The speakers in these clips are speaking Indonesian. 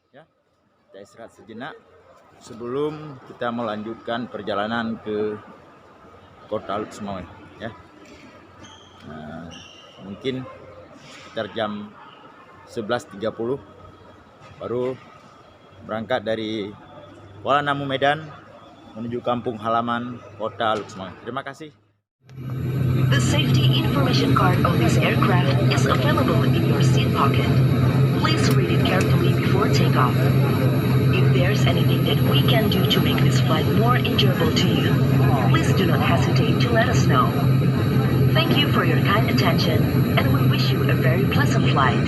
Ya, kita istirahat sejenak sebelum kita melanjutkan perjalanan ke Kota Luxembourg. Ya, mungkin sekitar jam 11.30 baru berangkat dari Kuala Namu Medan menuju kampung halaman Kota Luxembourg. Terima kasih. The safety information card of this aircraft is available in your seat pocket. Please read it carefully before takeoff. If there's anything that we can do to make this flight more enjoyable to you, please do not hesitate to let us know. Thank you for your kind attention, and we wish you a very pleasant flight.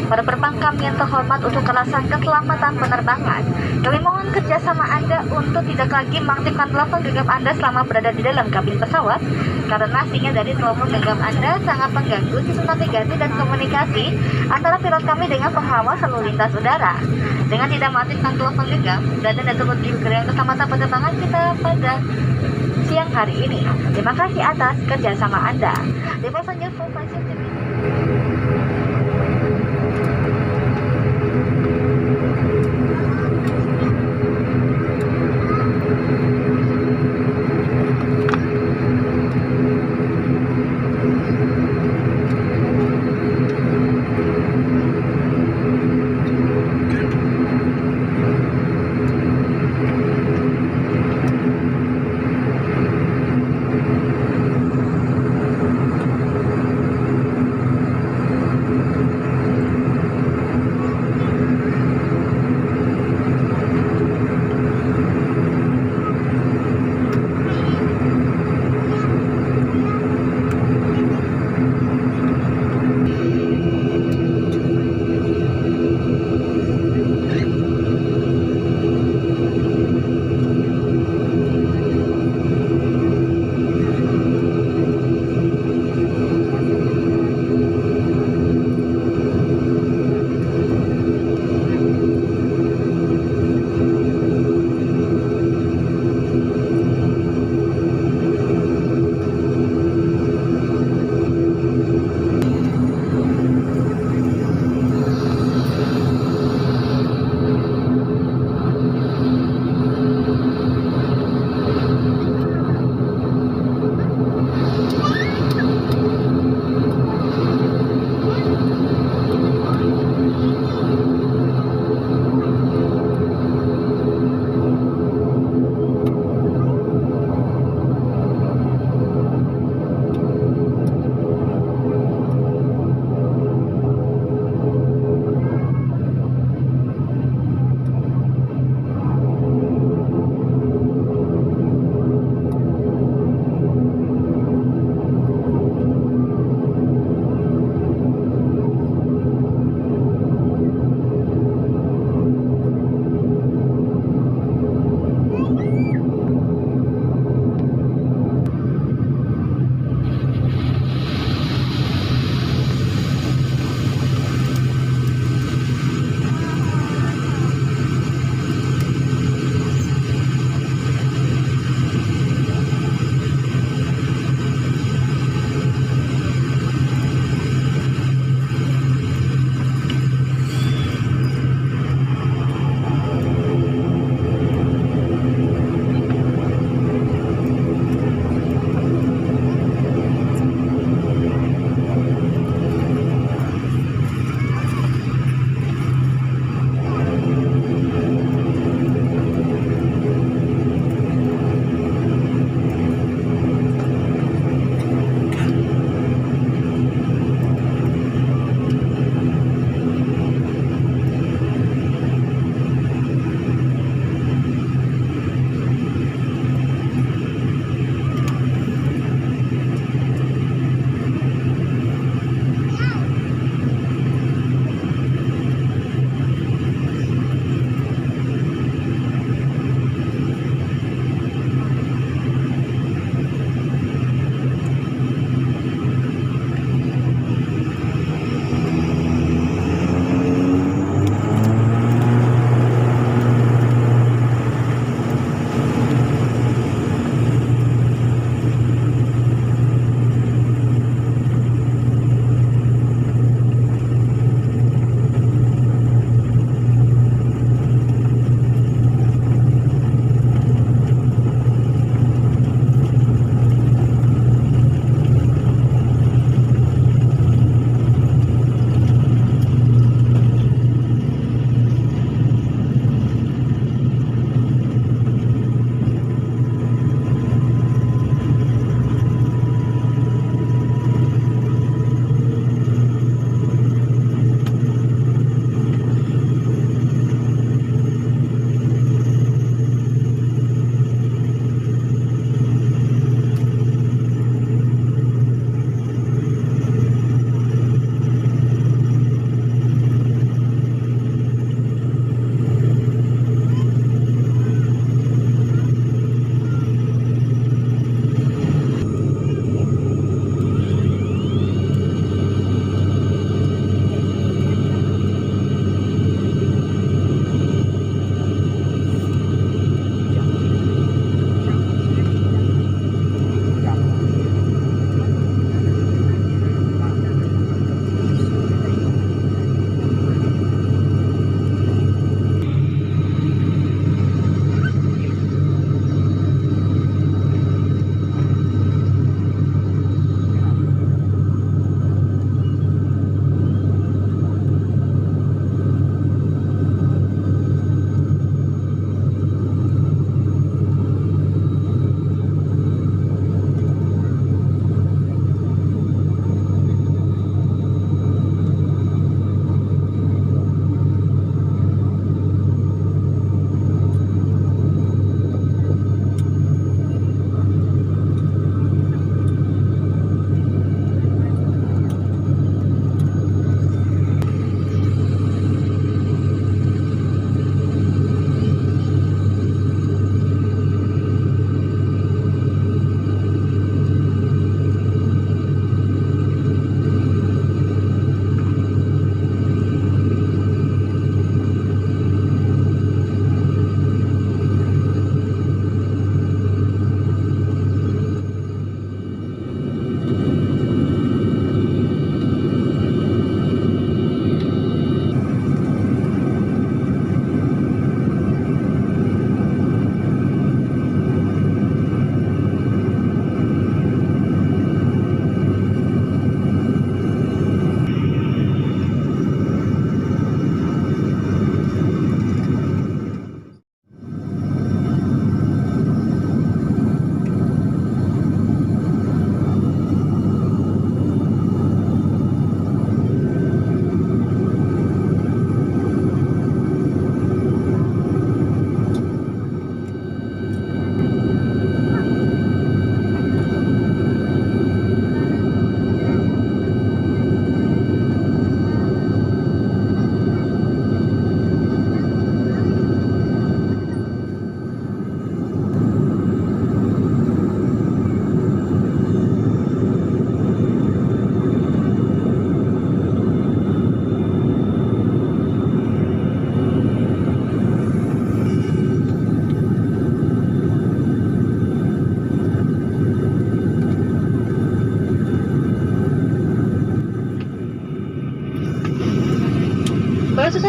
Para penumpang yang terhormat, untuk alasan keselamatan penerbangan, kami mohon kerjasama Anda untuk tidak lagi mengaktifkan telepon genggam Anda selama berada di dalam kabin pesawat, karena sinyal dari telepon genggam Anda sangat mengganggu sistem navigasi dan komunikasi antara pilot kami dengan pengawas lalu lintas udara. Dengan tidak mengaktifkan telepon genggam, Anda turut diberikan keselamatan penerbangan kita pada siang hari ini. Terima kasih atas kerjasama Anda. The passenger for safety.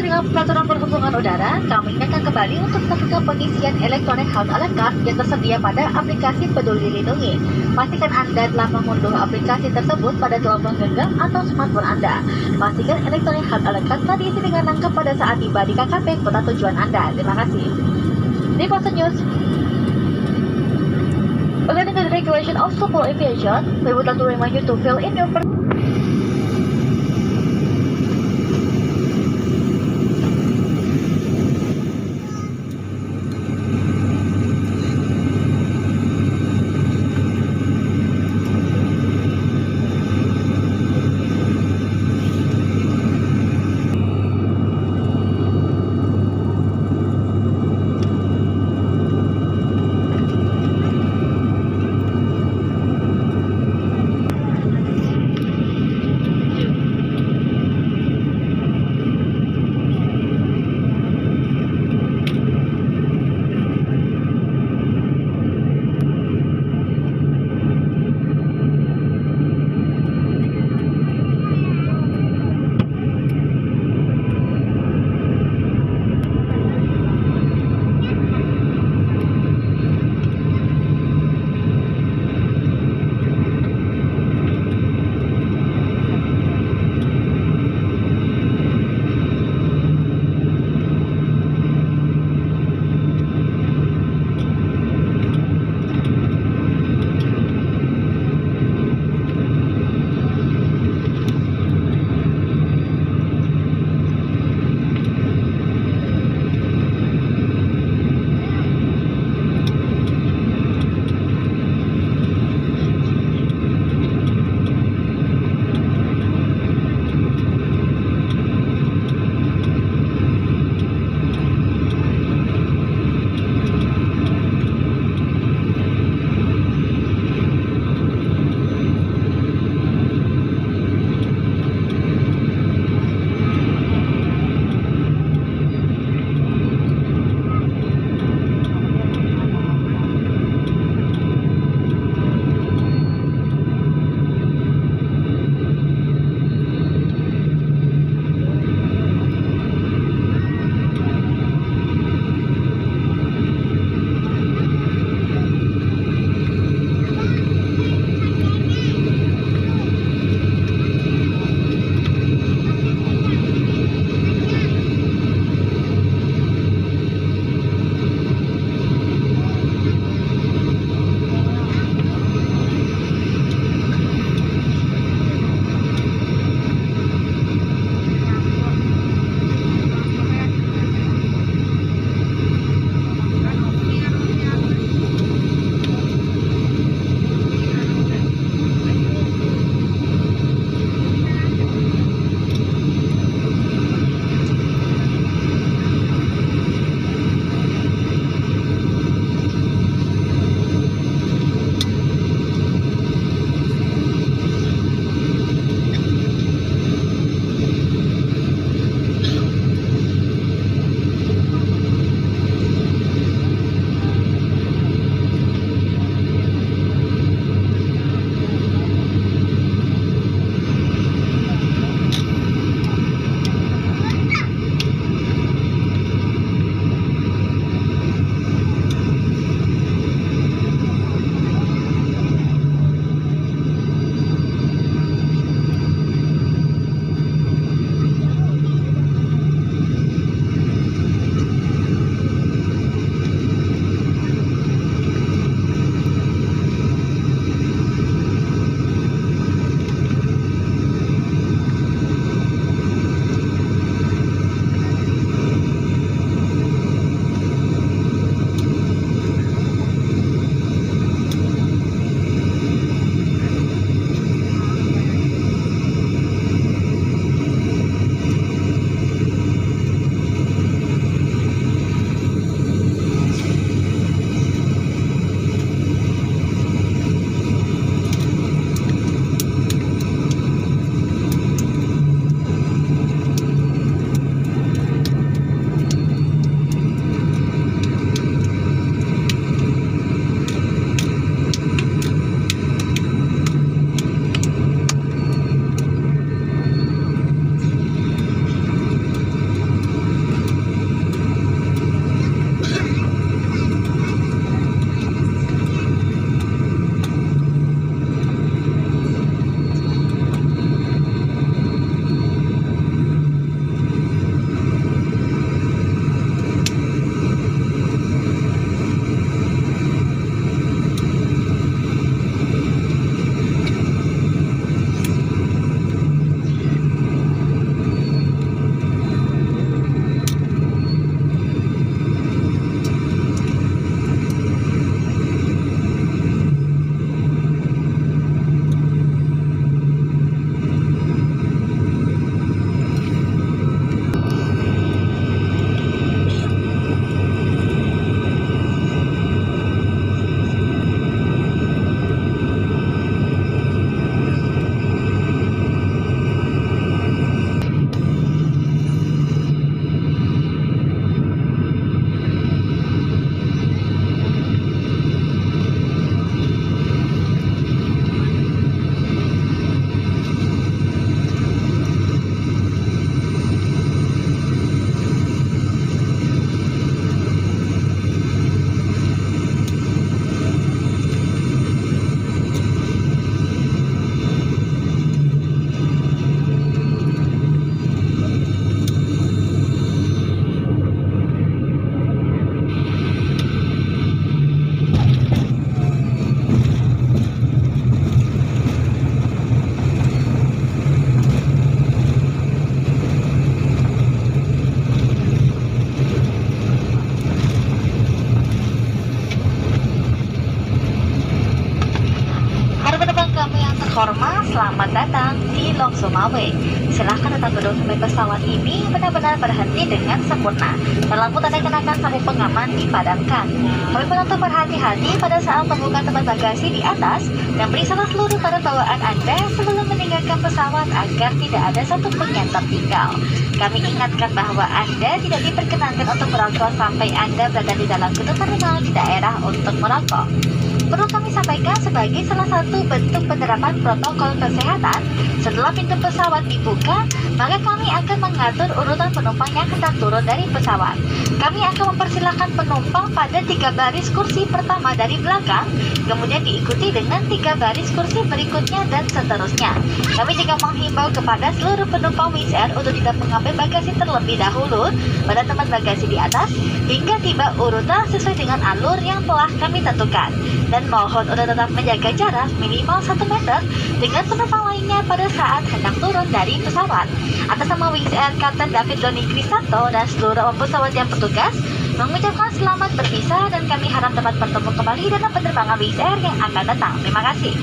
Sesuai dengan peraturan perhubungan udara, kami akan kembali untuk melakukan pengisian elektronik health alert card yang tersedia pada aplikasi Peduli Lindungi. Pastikan Anda telah mengunduh aplikasi tersebut pada telepon genggam atau smartphone Anda. Pastikan elektronik health alert card telah diisi dengan lengkap pada saat tiba di KKP kota tujuan Anda. Terima kasih. Di Post News, according to the regulation of civil aviation, we would like to remind you to fill in your Tulong Sumawe. Silakan tetap duduk sampai pesawat ini benar-benar berhenti dengan sempurna dan lampu tanda kenakan sabuk pengaman dipadamkan. Kami pun untuk berhati-hati pada saat membuka tempat bagasi di atas dan periksalah seluruh barang bawaan Anda sebelum meninggalkan pesawat agar tidak ada satupun yang tertinggal. Kami ingatkan bahwa Anda tidak diperkenankan untuk merokok sampai Anda berada di dalam gedung terminal di daerah untuk merokok. Perlu kami sampaikan sebagai salah satu bentuk penerapan protokol kesehatan, setelah pintu pesawat dibuka, maka kami akan mengatur urutan penumpang yang hendak turun dari pesawat. Kami akan mempersilahkan penumpang pada 3 baris kursi pertama dari belakang, kemudian diikuti dengan 3 baris kursi berikutnya dan seterusnya. Kami juga menghimbau kepada seluruh penumpang Wizz Air untuk tidak mengambil bagasi terlebih dahulu pada tempat bagasi di atas hingga tiba urutan sesuai dengan alur yang telah kami tentukan. Dan mohon untuk tetap menjaga jarak minimal 1 meter dengan penumpang lainnya pada saat hendak turun dari pesawat. Atas nama Wizz Air Kapten David Doni Krisanto dan seluruh awak pesawat yang bertugas mengucapkan selamat berpisah dan kami harap dapat bertemu kembali dalam penerbangan Wizz Air yang akan datang. Terima kasih.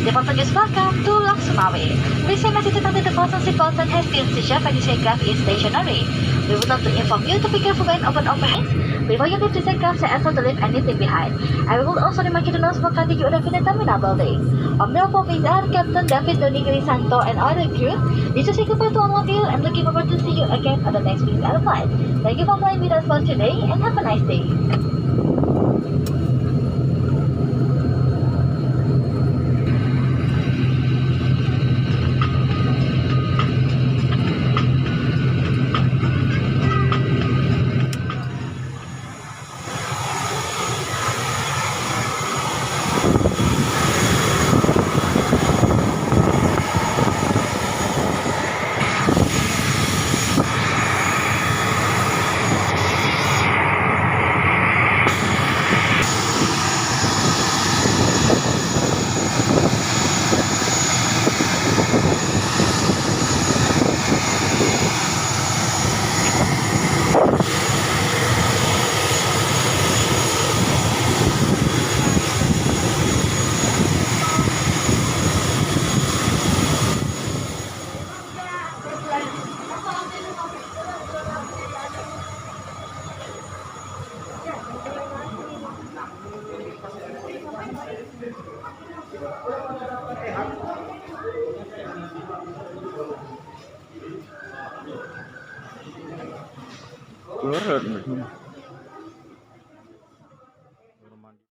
The passengers welcome to Tulong Sumawe. Please message to the closing seatbelt has been switched off and the aircraft is stationary. We would like to inform you to be careful when open overhead. Before you leave this aircraft, say to leave anything behind. I will also remind you to not smoke until you arrive in the terminal building. On behalf of Wizz Air, Captain David Doni Krisanto and other crew, this is a goodbye to all of you and looking forward to see you again on the next Wizz Air flight. Thank you for flying with us for today and have a nice day. Keluar.